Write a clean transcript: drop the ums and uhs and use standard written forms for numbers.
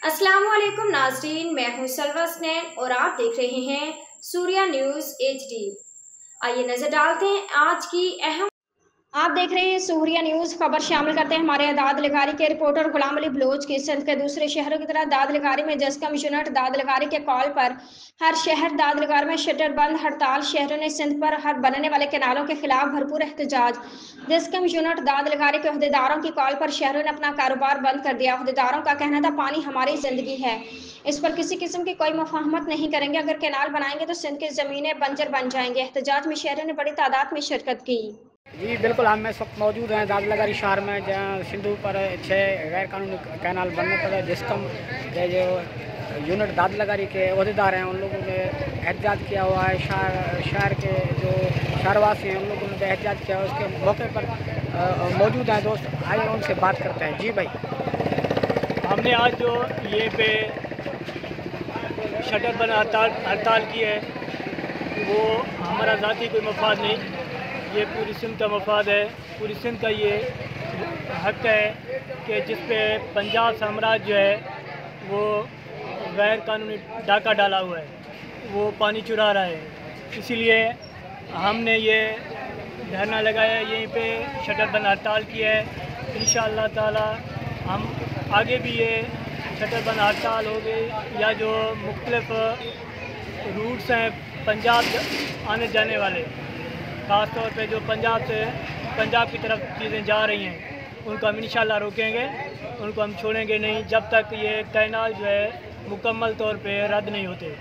अस्सलामुअलैकुम नाज़रीन, मैं हूं सलवा स्नैन और आप देख रहे हैं सूर्या न्यूज़ HD। आइए नजर डालते हैं आज की अहम। आप देख रहे हैं सूर्या न्यूज़। खबर शामिल करते हैं हमारे दाद लगारी के रिपोर्टर गुलाम अली बलोच की। सिंध के दूसरे शहरों की तरह दाद लगारी में जस्कम यूनिट दाद लगारी के कॉल पर हर शहर दाद लगारी में शटर बंद हड़ताल। शहरों ने सिंध पर हर बनने वाले कैनालों के खिलाफ भरपूर एहतजाज। जस्कम यूनिट दाद लगारी के अहदेदारों की कॉल पर शहरों ने अपना कारोबार बंद कर दिया। अहदेदारों का कहना था पानी हमारी जिंदगी है, इस पर किसी किस्म की कोई मुफाहमत नहीं करेंगे। अगर कैनाल बनाएंगे तो सिंध की ज़मीनें बंजर बन जाएंगी। एहतजाज में शहरों ने बड़ी तादाद में शिरकत की। जी बिल्कुल, हम इस वक्त मौजूद हैं दाद लगारी शहर में, जहाँ सिंधु पर 6 गैर कानूनी कैनाल बनने पर जिसकम के जो यूनिट दाद लगारी के अहदेदार हैं उन लोगों ने एहतजाज किया हुआ है। शहर के जो शहरवासी हैं उन लोगों ने एहतजाज किया। उसके मौके पर मौजूद हैं दोस्त, आइए उनसे बात करते हैं। जी भाई, हमने आज जो ये पे शटर बंद हड़ताल की है वो हमारा ज़ाती कोई मफाद नहीं, ये पूरी सिंध का मफाद है। पूरी सिंध का ये हक है कि जिस पे पंजाब साम्राज्य जो है वो गैर कानूनी डाका डाला हुआ है, वो पानी चुरा रहा है। इसीलिए हमने ये धरना लगाया है, यहीं पे शटर बंद हड़ताल की है। इंशाअल्लाह ताला हम आगे भी ये शटर बंद हड़ताल हो गई या जो मुख्तलिफ रूट्स हैं पंजाब आने जाने वाले, ख़ास तौर पे जो पंजाब की तरफ चीज़ें जा रही हैं, उनको हम इंशाअल्लाह रोकेंगे, उनको हम छोड़ेंगे नहीं जब तक ये कैनाल जो है मुकम्मल तौर पे रद्द नहीं होते।